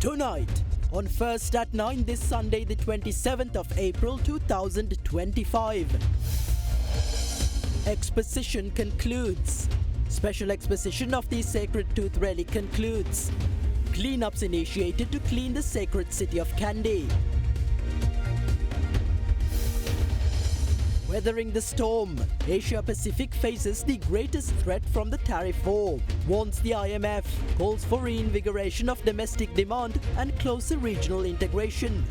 Tonight, on First at 9 this Sunday, the 27th of April 2025. Exposition concludes. Special exposition of the Sacred Tooth Relic concludes. Cleanups initiated to clean the sacred city of Kandy. Weathering the storm, Asia Pacific faces the greatest threat from the tariff war, warns the IMF, calls for reinvigoration of domestic demand and closer regional integration.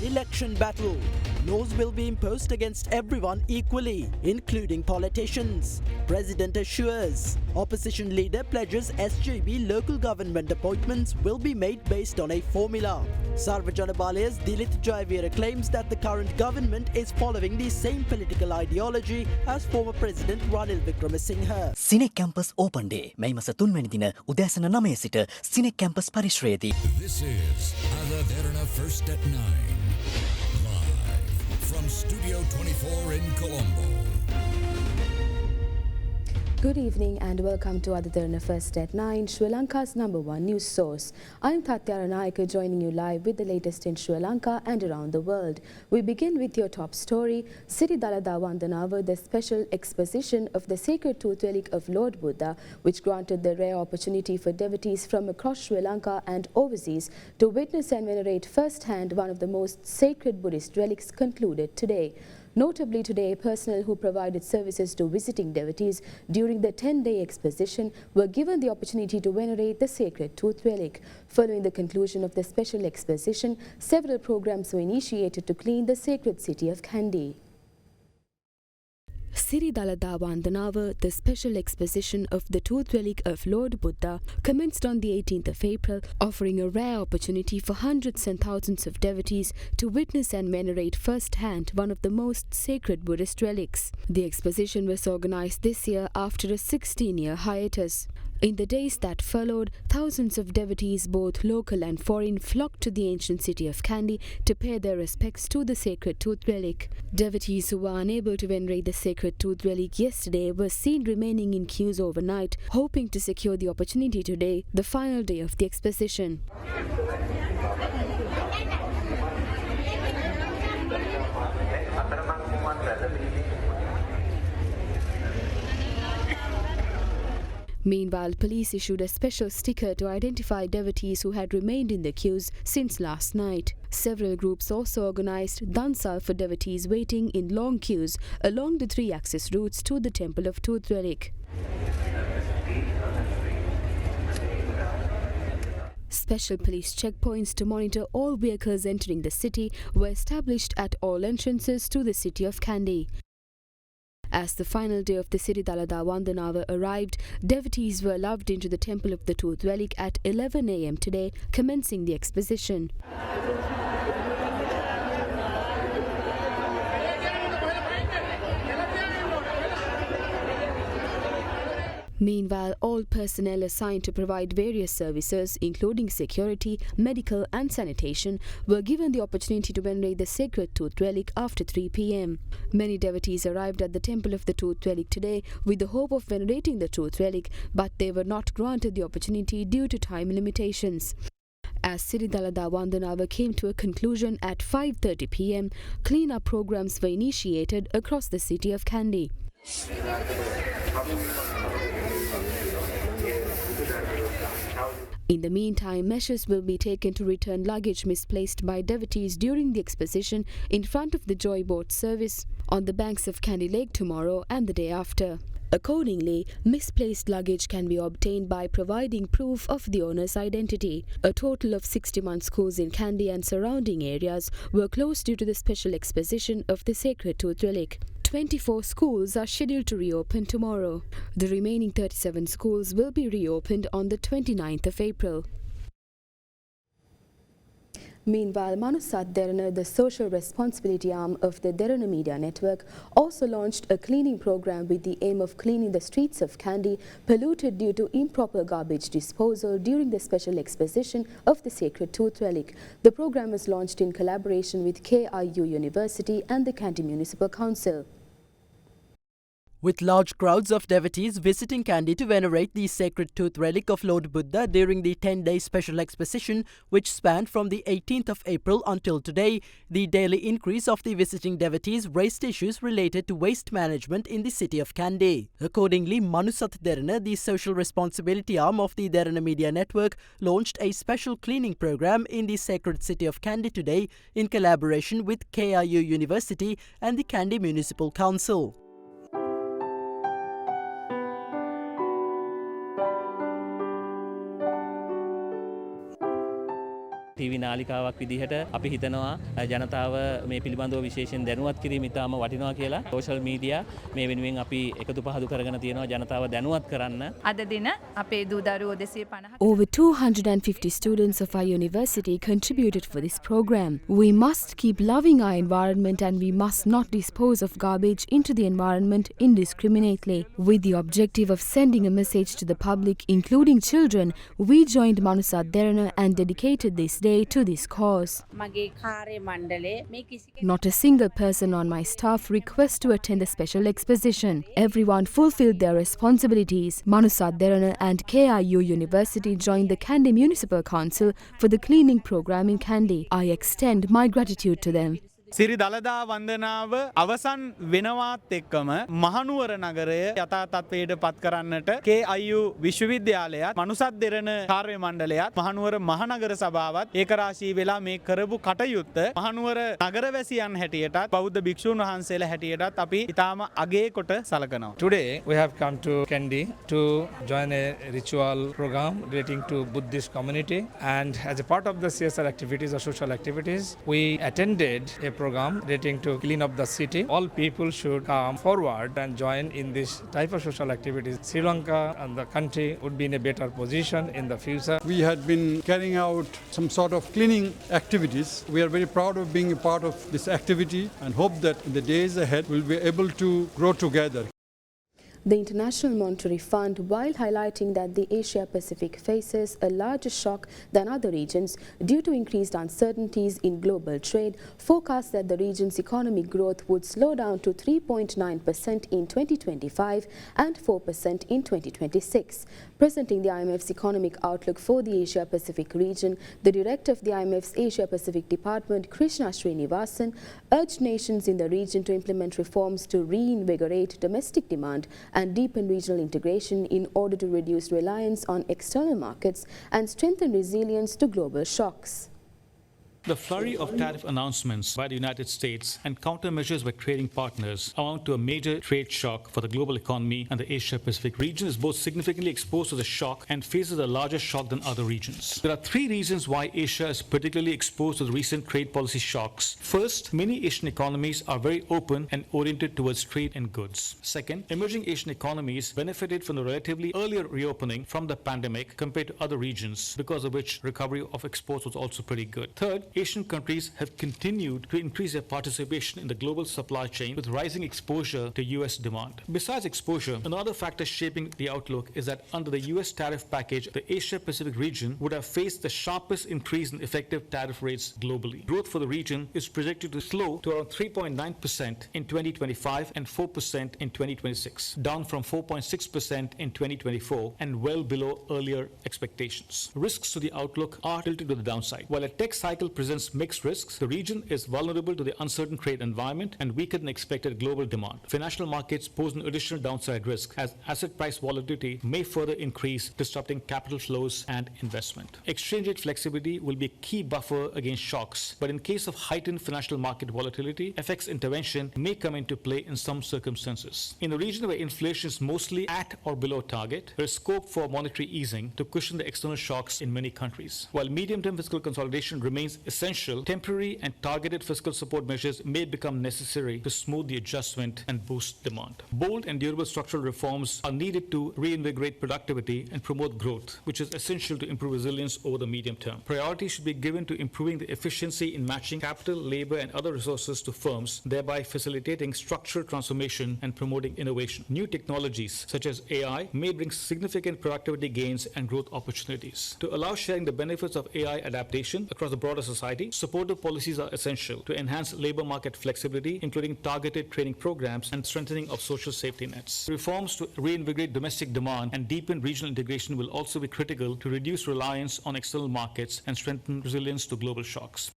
Election battle. Laws will be imposed against everyone equally, including politicians. President assures. Opposition leader pledges SJB local government appointments will be made based on a formula. Sarvajana Balaya's Dilith Jayavira claims that the current government is following the same political ideology as former President Ranil Wickremesinghe. Cinec Campus Open Day. මේ මාස 3 වෙනි දින උදෑසන 9 සිට Cinec Campus පරිශ්‍රයේදී. This is Derana First at 9. Live from Studio 24 in Colombo. Good evening and welcome to Derana First at 9, Sri Lanka's #1 news source. I'm Tatyara Nayaka joining you live with the latest in Sri Lanka and around the world. We begin with your top story, Siri Dalada Vandanava, the special exposition of the sacred tooth relic of Lord Buddha, which granted the rare opportunity for devotees from across Sri Lanka and overseas to witness and venerate firsthand one of the most sacred Buddhist relics, concluded today. Notably today, personnel who provided services to visiting devotees during the 10-day exposition were given the opportunity to venerate the sacred tooth relic. Following the conclusion of the special exposition, several programs were initiated to clean the sacred city of Kandy. Siri Dalada Vandanava, the special exposition of the tooth relic of Lord Buddha, commenced on the 18th of April, offering a rare opportunity for hundreds and thousands of devotees to witness and venerate firsthand one of the most sacred Buddhist relics. The exposition was organized this year after a 16-year hiatus. In the days that followed, thousands of devotees, both local and foreign, flocked to the ancient city of Kandy to pay their respects to the sacred tooth relic. Devotees who were unable to venerate the sacred tooth relic yesterday were seen remaining in queues overnight, hoping to secure the opportunity today, the final day of the exposition. Meanwhile, police issued a special sticker to identify devotees who had remained in the queues since last night. Several groups also organized dansal for devotees waiting in long queues along the 3 access routes to the Temple of Tooth Relic. Special police checkpoints to monitor all vehicles entering the city were established at all entrances to the city of Kandy. As the final day of the Siri Dalada Vandanava arrived, devotees were allowed into the Temple of the Tooth Relic at 11 a.m. today, commencing the exposition. Meanwhile, all personnel assigned to provide various services, including security, medical and sanitation, were given the opportunity to venerate the sacred tooth relic after 3 p.m. Many devotees arrived at the Temple of the Tooth Relic today with the hope of venerating the tooth relic, but they were not granted the opportunity due to time limitations. As Siri Dalada Vandanava came to a conclusion at 5:30 p.m., clean-up programs were initiated across the city of Kandy. In the meantime, measures will be taken to return luggage misplaced by devotees during the exposition in front of the Joy Boat service on the banks of Kandy Lake tomorrow and the day after. Accordingly, misplaced luggage can be obtained by providing proof of the owner's identity. A total of 61 schools in Kandy and surrounding areas were closed due to the special exposition of the sacred tooth relic. 24 schools are scheduled to reopen tomorrow. The remaining 37 schools will be reopened on the 29th of April. Meanwhile, Manusat Derana, the social responsibility arm of the Derana Media Network, also launched a cleaning program with the aim of cleaning the streets of Kandy polluted due to improper garbage disposal during the special exposition of the sacred tooth relic. The program was launched in collaboration with KIU University and the Kandy Municipal Council. With large crowds of devotees visiting Kandy to venerate the sacred tooth relic of Lord Buddha during the 10-day special exposition, which spanned from the 18th of April until today, the daily increase of the visiting devotees raised issues related to waste management in the city of Kandy. Accordingly, Manusat Derana, the social responsibility arm of the Derana Media Network, launched a special cleaning program in the sacred city of Kandy today in collaboration with KIU University and the Kandy Municipal Council. TV නාලිකාවක් විදිහට අපි හිතනවා ජනතාව මේ පිළිබඳව විශේෂයෙන් දැනුවත් කිරීම ඉතාම වටිනවා කියලා. සෝෂල් මීඩියා මේ වෙනුවෙන් අපි එකතු පහදු කරගෙන තියෙනවා ජනතාව දැනුවත් කරන්න. අද දින අපේ දූ දරුවෝ 250 Over 250 students of our university contributed for this program. We must keep loving our environment and we must not dispose of garbage into the environment indiscriminately. With the objective of sending a message to the public, including children, we joined Manusat Derana and dedicated this day to this cause. Not a single person on my staff requests to attend the special exposition. Everyone fulfilled their responsibilities. Manusat Derana and KIU University joined the Kandy Municipal Council for the cleaning program in Kandy. I extend my gratitude to them. සිරි දළදා වන්දනාව අවසන් වෙනවාත් එක්කම මහනුවර නගරය යථා තත්ත්වයට පත් කරන්නට KIU විශ්වවිද්‍යාලයත් මනුසත් දෙරණ කාර්ය මණ්ඩලයත් මහනුවර මහනගර සභාවත් ඒකරාශී වෙලා මේ කරපු කටයුත්ත මහනුවර නගරවැසියන් හැටියටත් බෞද්ධ භික්ෂුන් වහන්සේලා හැටියටත් අපි ඊටාම අගය කොට සලකනවා. Today we have come to Kandy to join a ritual program relating to Buddhist community, and as a part of the CSR activities or social activities, we attended a program relating to clean up the city. All people should come forward and join in this type of social activities. Sri Lanka and the country would be in a better position in the future. We had been carrying out some sort of cleaning activities. We are very proud of being a part of this activity and hope that in the days ahead we'll be able to grow together. The International Monetary Fund, while highlighting that the Asia-Pacific faces a larger shock than other regions due to increased uncertainties in global trade, forecast that the region's economic growth would slow down to 3.9% in 2025 and 4% in 2026. Presenting the IMF's economic outlook for the Asia-Pacific region, the director of the IMF's Asia-Pacific Department, Krishna Srinivasan, urged nations in the region to implement reforms to reinvigorate domestic demand and deepen regional integration in order to reduce reliance on external markets and strengthen resilience to global shocks. The flurry of tariff announcements by the United States and countermeasures by trading partners amount to a major trade shock for the global economy, and the Asia-Pacific region is both significantly exposed to the shock and faces a larger shock than other regions. There are three reasons why Asia is particularly exposed to the recent trade policy shocks. First, many Asian economies are very open and oriented towards trade and goods. Second, emerging Asian economies benefited from the relatively earlier reopening from the pandemic compared to other regions, because of which recovery of exports was also pretty good. Third, Asian countries have continued to increase their participation in the global supply chain with rising exposure to US demand. Besides exposure, another factor shaping the outlook is that under the US tariff package, the Asia-Pacific region would have faced the sharpest increase in effective tariff rates globally. Growth for the region is projected to slow to around 3.9% in 2025 and 4% in 2026, down from 4.6% in 2024 and well below earlier expectations. Risks to the outlook are tilted to the downside. While a tech cycle presents mixed risks, the region is vulnerable to the uncertain trade environment and weaker than expected global demand. Financial markets pose an additional downside risk, as asset price volatility may further increase, disrupting capital flows and investment. Exchange rate flexibility will be a key buffer against shocks, but in case of heightened financial market volatility, FX intervention may come into play in some circumstances. In a region where inflation is mostly at or below target, there is scope for monetary easing to cushion the external shocks in many countries. While medium-term fiscal consolidation remains essential, temporary and targeted fiscal support measures may become necessary to smooth the adjustment and boost demand. Bold and durable structural reforms are needed to reinvigorate productivity and promote growth, which is essential to improve resilience over the medium term. Priority should be given to improving the efficiency in matching capital, labor, and other resources to firms, thereby facilitating structural transformation and promoting innovation. New technologies such as AI may bring significant productivity gains and growth opportunities. To allow sharing the benefits of AI adaptation across the broader society, society. Supportive policies are essential to enhance labor market flexibility, including targeted training programs and strengthening of social safety nets. Reforms to reinvigorate domestic demand and deepen regional integration will also be critical to reduce reliance on external markets and strengthen resilience to global shocks.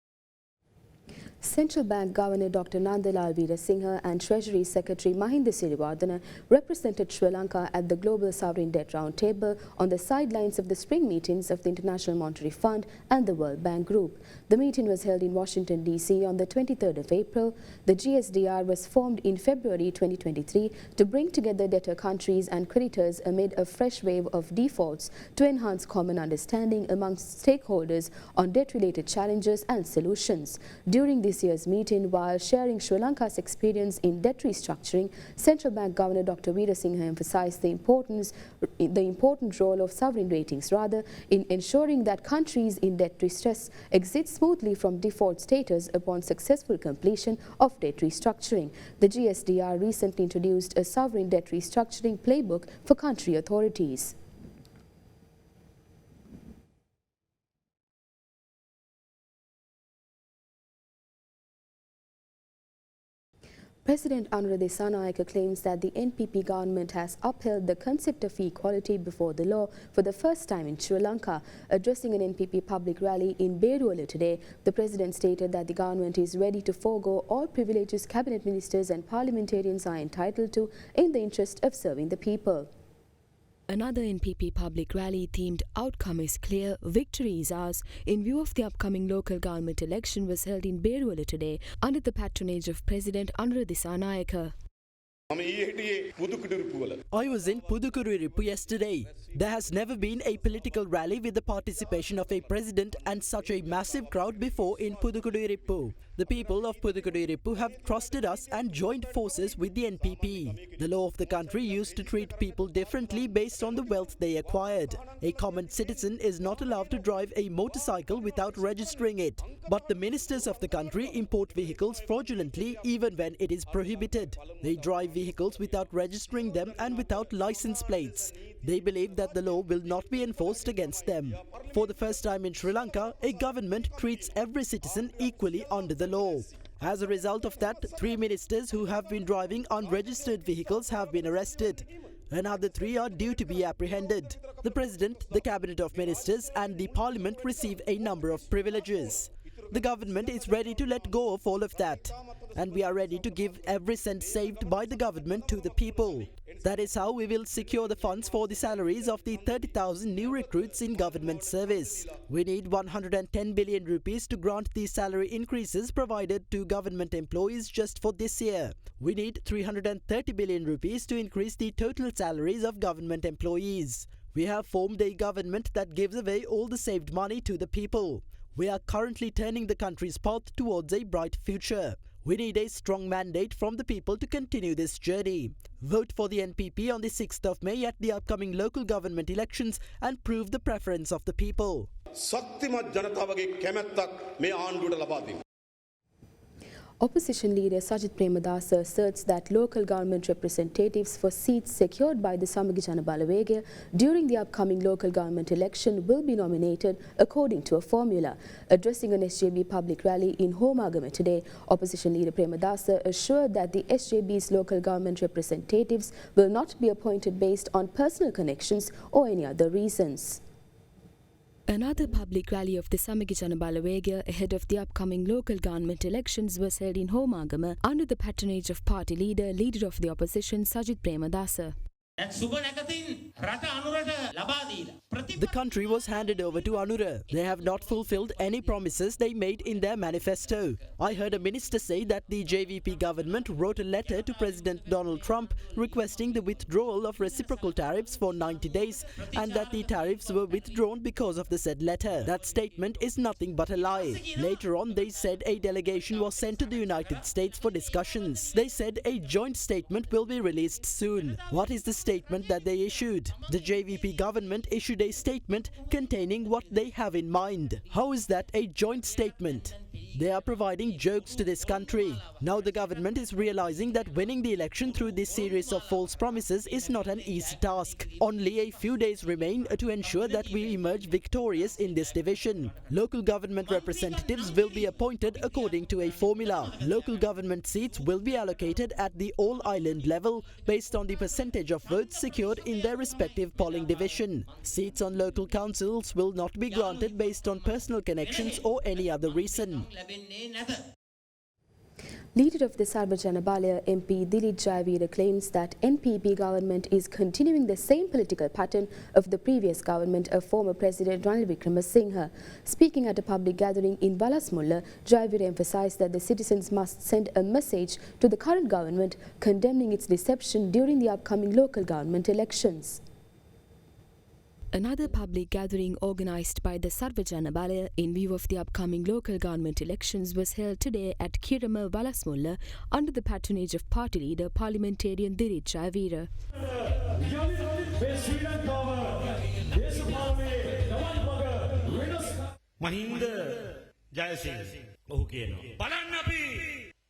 Central Bank Governor Dr. Nandalal Veerasinghe and Treasury Secretary Mahinda Siriwardana represented Sri Lanka at the Global Sovereign Debt Roundtable on the sidelines of the spring meetings of the International Monetary Fund and the World Bank Group. The meeting was held in Washington, D.C. on the 23rd of April. The GSDR was formed in February 2023 to bring together debtor countries and creditors amid a fresh wave of defaults to enhance common understanding amongst stakeholders on debt-related challenges and solutions. During this year's meeting, while sharing Sri Lanka's experience in debt restructuring, Central Bank Governor Dr. Veerasinghe emphasized the important role of sovereign ratings in ensuring that countries in debt distress exit smoothly from default status upon successful completion of debt restructuring. The GSDR recently introduced a sovereign debt restructuring playbook for country authorities. President Anura Dissanayake claims that the NPP government has upheld the concept of equality before the law for the first time in Sri Lanka. Addressing an NPP public rally in Beruwala today, the president stated that the government is ready to forego all privileges cabinet ministers and parliamentarians are entitled to in the interest of serving the people. Another NPP public rally themed "Outcome is Clear, Victory is Ours" in view of the upcoming local government election was held in Beruwala today under the patronage of President Anura Dissanayake. I was in Pudukkottai yesterday. There has never been a political rally with the participation of a president and such a massive crowd before in Pudukkottai. The people of Pudukkottai have trusted us and joined forces with the NPP. The law of the country used to treat people differently based on the wealth they acquired. A common citizen is not allowed to drive a motorcycle without registering it. But the ministers of the country import vehicles fraudulently even when it is prohibited. They drive vehicles without registering them and without license plates. They believe that the law will not be enforced against them. For the first time in Sri Lanka, a government treats every citizen equally under the law. As a result of that, 3 ministers who have been driving unregistered vehicles have been arrested. Another 3 are due to be apprehended. The President, the Cabinet of Ministers and the Parliament receive a number of privileges. The government is ready to let go of all of that. And we are ready to give every cent saved by the government to the people. That is how we will secure the funds for the salaries of the 30,000 new recruits in government service. We need 110 billion rupees to grant the salary increases provided to government employees just for this year. We need 330 billion rupees to increase the total salaries of government employees. We have formed a government that gives away all the saved money to the people. We are currently turning the country's path towards a bright future. We need a strong mandate from the people to continue this journey. Vote for the NPP on the 6th of May at the upcoming local government elections and prove the preference of the people. Opposition leader Sajith Premadasa asserts that local government representatives for seats secured by the Samagi Jana Balawegaya during the upcoming local government election will be nominated according to a formula. Addressing an SJB public rally in Homagama today, opposition leader Premadasa assured that the SJB's local government representatives will not be appointed based on personal connections or any other reasons. Another public rally of the Samagi Jana Balawegaya ahead of the upcoming local government elections was held in Homagama under the patronage of party leader of the opposition Sajith Premadasa. The country was handed over to Anura. They have not fulfilled any promises they made in their manifesto. I heard a minister say that the JVP government wrote a letter to President Donald Trump requesting the withdrawal of reciprocal tariffs for 90 days and that the tariffs were withdrawn because of the said letter. That statement is nothing but a lie. Later on, they said a delegation was sent to the United States for discussions. They said a joint statement will be released soon. What is the statement that they issued? The JVP government issued a statement containing what they have in mind. How is that a joint statement? They are providing jokes to this country. Now the government is realizing that winning the election through this series of false promises is not an easy task. Only a few days remain to ensure that we emerge victorious in this division. Local government representatives will be appointed according to a formula. Local government seats will be allocated at the all-island level based on the percentage of votes secured in their respective polling division. Seats on local councils will not be granted based on personal connections or any other reason. Leader of the Sarvajana Balaya MP Dilip Jayavira claims that NPP government is continuing the same political pattern of the previous government of former President Ranil Wickremesinghe. Speaking at a public gathering in Balasmulla, Jayavira emphasized that the citizens must send a message to the current government condemning its deception during the upcoming local government elections. Another public gathering organised by the Sarvajana Balaya in view of the upcoming local government elections was held today at Kirama Balasmulla under the patronage of party leader parliamentarian Dilip Jayavira. Mahinda Jayasinghe ඔහු කියනවා බලන්න අපි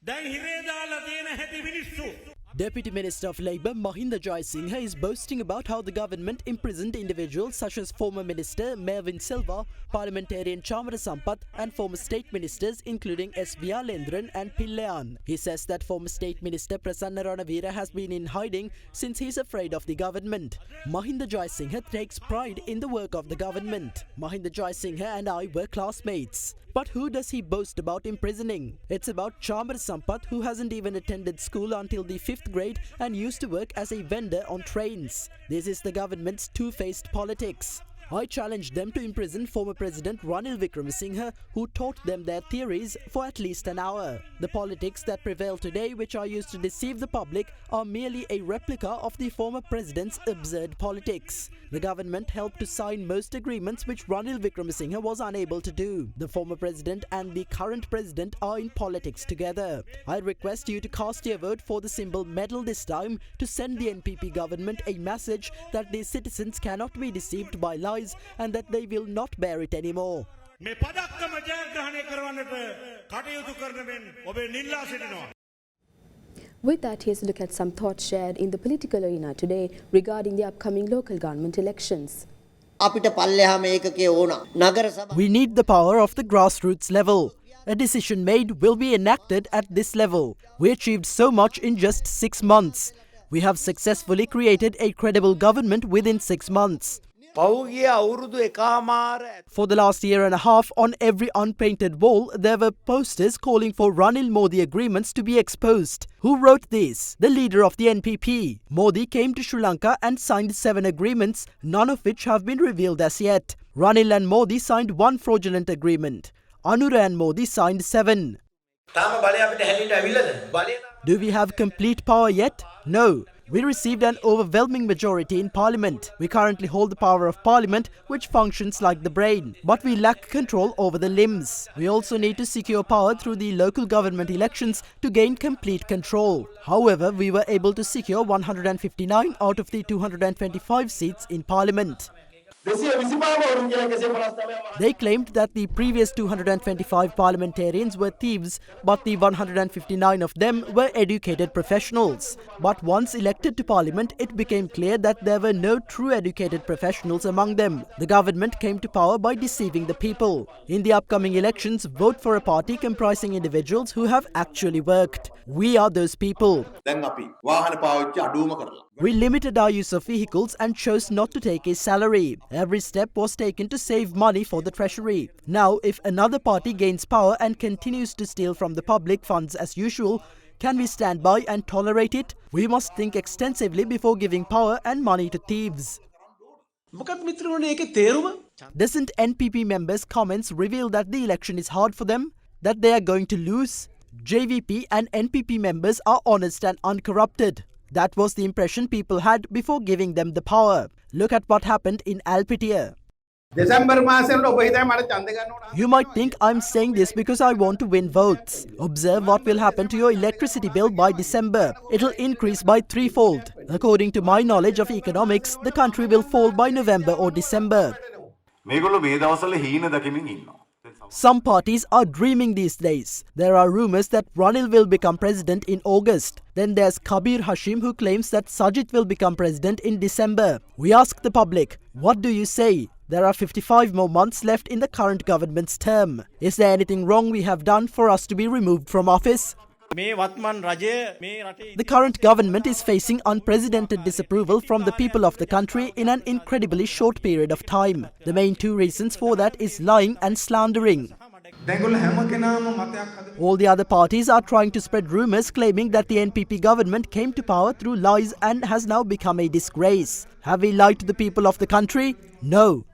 දැන් හිරේ දාලා තියෙන හැටි මිනිස්සු. Deputy Minister of Labour Mahinda Jayasinghe is boasting about how the government imprisoned individuals such as former Minister Mervyn Silva, Parliamentarian Chamara Sampath and former state ministers including S.B. Lendran and Pillayan. He says that former State Minister Prasanna Ranavira has been in hiding since he is afraid of the government. Mahinda Jayasinghe takes pride in the work of the government. Mahinda Jayasinghe and I were classmates. But who does he boast about imprisoning? It's about Chamara Sampath, who hasn't even attended school until the 5th grade and used to work as a vendor on trains. This is the government's two-faced politics. I challenged them to imprison former President Ranil Wickremesinghe, who taught them their theories for at least an hour. The politics that prevail today, which are used to deceive the public, are merely a replica of the former president's absurd politics. The government helped to sign most agreements which Ranil Wickremesinghe was unable to do. The former president and the current president are in politics together. I request you to cast your vote for the symbol medal this time to send the NPP government a message that the citizens cannot be deceived by lies and that they will not bear it anymore. මේ පදක්කම ජයග්‍රහණය කරවන්නට කටයුතු කරන මෙන් ඔබේ නිල්ලා සිටිනවා. With that, here's a look at some thoughts shared in the political arena today regarding the upcoming local government elections. We need the power of the grassroots level. A decision made will be enacted at this level. We achieved so much in just 6 months. We have successfully created a credible government within 6 months. For the last year and a half, on every unpainted wall, there were posters calling for Ranil Modi agreements to be exposed. Who wrote this? The leader of the NPP. Modi came to Sri Lanka and signed 7 agreements, none of which have been revealed as yet. Ranil and Modi signed 1 fraudulent agreement. Anura and Modi signed 7. Do we have complete power yet? No. We received an overwhelming majority in Parliament. We currently hold the power of Parliament, which functions like the brain. But we lack control over the limbs. We also need to secure power through the local government elections to gain complete control. However, we were able to secure 159 out of the 225 seats in Parliament. They claimed that the previous 225 parliamentarians were thieves, but the 159 of them were educated professionals. But once elected to parliament, it became clear that there were no true educated professionals among them. The government came to power by deceiving the people. In the upcoming elections, vote for a party comprising individuals who have actually worked. We are those people. We limited our use of vehicles and chose not to take a salary. Every step was taken to save money for the treasury. Now, if another party gains power and continues to steal from the public funds as usual, can we stand by and tolerate it? We must think extensively before giving power and money to thieves. Doesn't NPP members' comments reveal that the election is hard for them? That they are going to lose? JVP and NPP members are honest and uncorrupted. That was the impression people had before giving them the power. Look at what happened in Alpitia. You might think I'm saying this because I want to win votes. Observe what will happen to your electricity bill by December. It'll increase by 3-fold. According to my knowledge of economics, the country will fall by November or December. Some parties are dreaming these days. There are rumours that Ranil will become president in August. Then there's Kabir Hashim who claims that Sajid will become president in December. We ask the public, what do you say? There are 55 more months left in the current government's term. Is there anything wrong we have done for us to be removed from office? The current government is facing unprecedented disapproval from the people of the country in an incredibly short period of time. The main two reasons for that is lying and slandering. All the other parties are trying to spread rumours claiming that the NPP government came to power through lies and has now become a disgrace. Have we lied to the people of the country? No.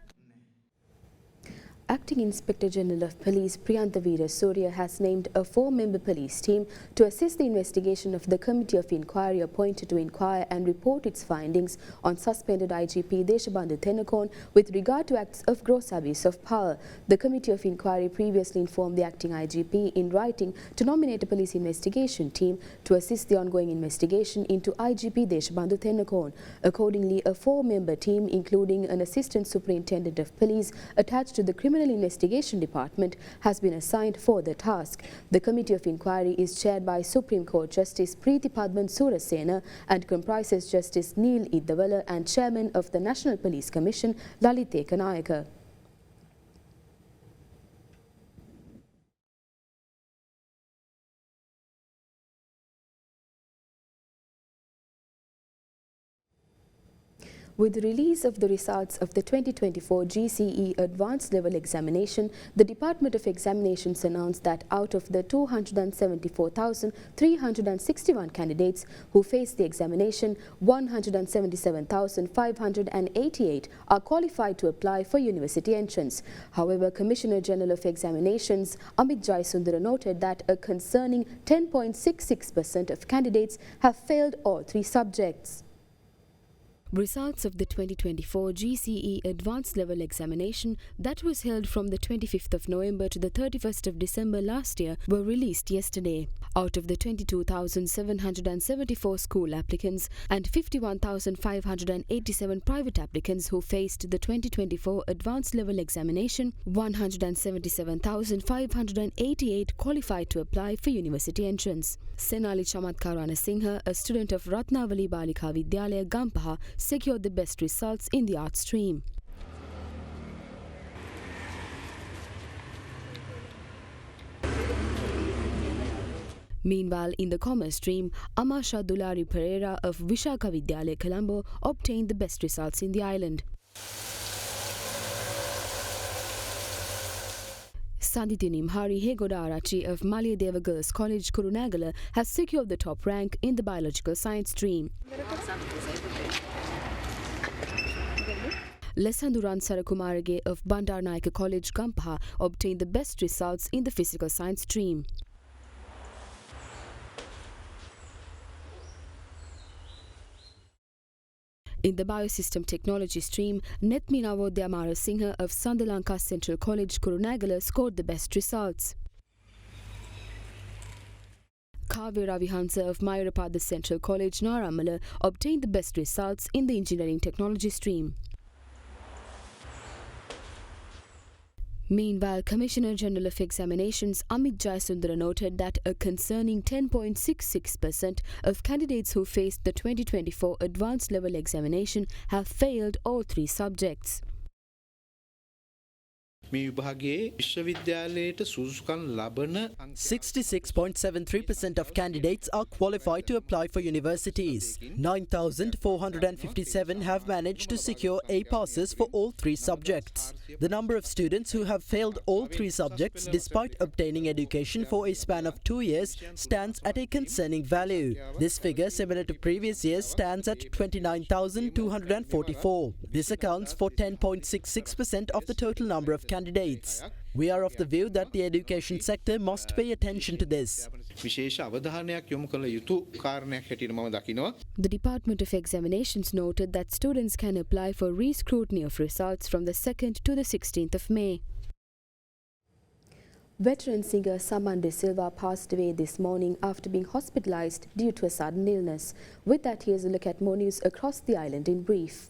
Acting Inspector General of Police Priyantha Veerasurya has named a 4-member police team to assist the investigation of the Committee of Inquiry appointed to inquire and report its findings on suspended IGP Deshabandhu Thennakoon with regard to acts of gross abuse of power. The Committee of Inquiry previously informed the acting IGP in writing to nominate a police investigation team to assist the ongoing investigation into IGP Deshabandhu Thennakoon. Accordingly, a 4-member team, including an Assistant Superintendent of Police attached to the Criminal Investigation Department, has been assigned for the task. The Committee of Inquiry is chaired by Supreme Court Justice Preeti Padman Surasena and comprises Justice Neil Iddawala and Chairman of the National Police Commission Lalit Ekanayaka. With the release of the results of the 2024 GCE Advanced Level Examination, the Department of Examinations announced that out of the 274,361 candidates who faced the examination, 177,588 are qualified to apply for university entrance. However, Commissioner General of Examinations Amit Jayasundara noted that a concerning 10.66% of candidates have failed all 3 subjects. Results of the 2024 GCE Advanced Level Examination that was held from the 25th of November to the 31st of December last year were released yesterday. Out of the 22,774 school applicants and 51,587 private applicants who faced the 2024 Advanced Level Examination, 177,588 qualified to apply for university entrance. Senali Chamatkarana Singha, a student of Ratnavali Balika Vidyalaya, Gampaha, secured the best results in the art stream. Meanwhile, in the commerce stream, Amasha Dulari Pereira of Vishaka Vidyalaya, Colombo, obtained the best results in the island. Sanditi Nimhari Hegoda Arachi of Malayadeva Girls College, Kurunagala, has secured the top rank in the biological science stream. Lesanduran Sarakumarage of Bandaranaike College, Gampaha, obtained the best results in the physical science stream. In the Biosystem Technology stream, Netminawo Dyamara Singha of Lanka Central College, Kurunagala, scored the best results. Kavya Ravihansa of Mayurapada Central College, Naramala, obtained the best results in the Engineering Technology stream. Meanwhile, Commissioner General of Examinations Amit Jayasundara noted that a concerning 10.66% of candidates who faced the 2024 Advanced Level Examination have failed all 3 subjects. 66.73% of candidates are qualified to apply for universities. 9,457 have managed to secure A passes for all 3 subjects. The number of students who have failed all 3 subjects despite obtaining education for a span of 2 years stands at a concerning value. This figure, similar to previous years, stands at 29,244. This accounts for 10.66% of the total number of candidates. We are of the view that the education sector must pay attention to this. The Department of Examinations noted that students can apply for re-scrutiny of results from the 2nd to the 16th of May. Veteran singer Saman De Silva passed away this morning after being hospitalized due to a sudden illness. With that, here's a look at more news across the island in brief.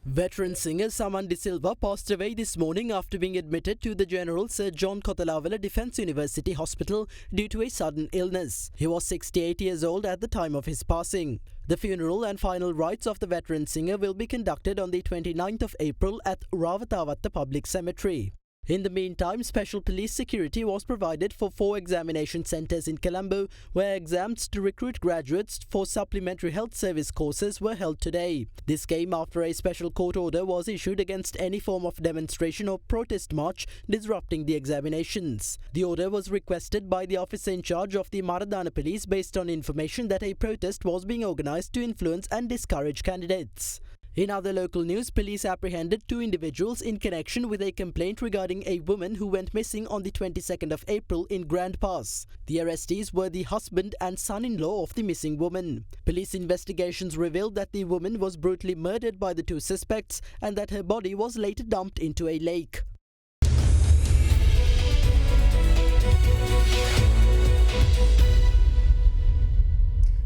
Veteran singer Saman De Silva passed away this morning after being admitted to the General Sir John Kotalawala Defence University Hospital due to a sudden illness. He was 68 years old at the time of his passing. The funeral and final rites of the veteran singer will be conducted on the 29th of April at Rawathawatta Public Cemetery. In the meantime, special police security was provided for 4 examination centres in Colombo, where exams to recruit graduates for supplementary health service courses were held today. This came after a special court order was issued against any form of demonstration or protest march disrupting the examinations. The order was requested by the officer in charge of the Maradana police based on information that a protest was being organised to influence and discourage candidates. In other local news, police apprehended 2 individuals in connection with a complaint regarding a woman who went missing on the 22nd of April in Grand Pass. The arrestees were the husband and son-in-law of the missing woman. Police investigations revealed that the woman was brutally murdered by the 2 suspects and that her body was later dumped into a lake.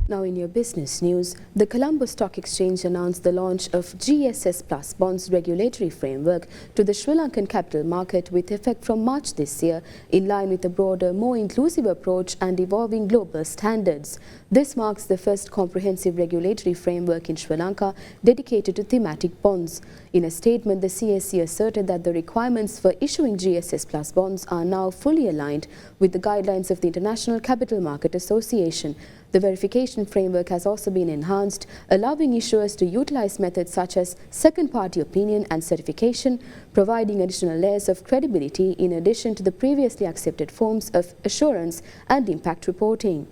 Now in your business news, the Colombo Stock Exchange announced the launch of GSS Plus bonds regulatory framework to the Sri Lankan capital market with effect from March this year, in line with a broader, more inclusive approach and evolving global standards. This marks the first comprehensive regulatory framework in Sri Lanka dedicated to thematic bonds. In a statement, the CSE asserted that the requirements for issuing GSS Plus bonds are now fully aligned with the guidelines of the International Capital Market Association. The verification framework has also been enhanced, allowing issuers to utilize methods such as second-party opinion and certification, providing additional layers of credibility in addition to the previously accepted forms of assurance and impact reporting.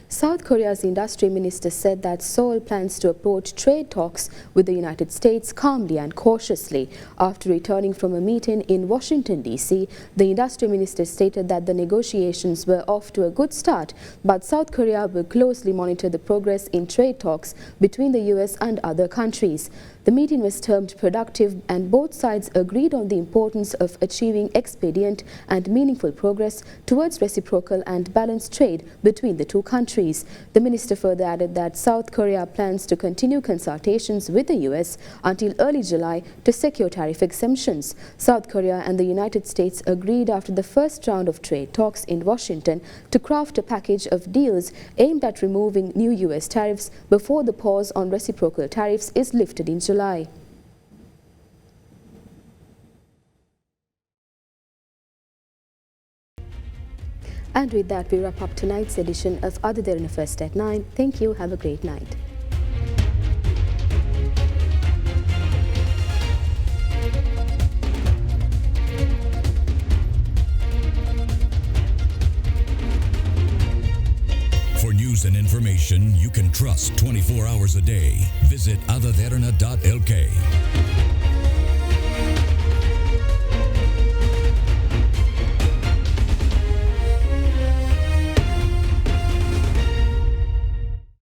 South Korea's industry minister said that Seoul plans to approach trade talks with the United States calmly and cautiously. After returning from a meeting in Washington, D.C., the industry minister stated that the negotiations were off to a good start, but South Korea will closely monitor the progress in trade talks between the U.S. and other countries. The meeting was termed productive and both sides agreed on the importance of achieving expedient and meaningful progress towards reciprocal and balanced trade between the 2 countries. The minister further added that South Korea plans to continue consultations with the US until early July to secure tariff exemptions. South Korea and the United States agreed after the first round of trade talks in Washington to craft a package of deals aimed at removing new US tariffs before the pause on reciprocal tariffs is lifted in July. And with that, we wrap up tonight's edition of Other Derana First at 9. Thank you. Have a great night. For news and information you can trust 24 hours a day, visit adaderana.lk.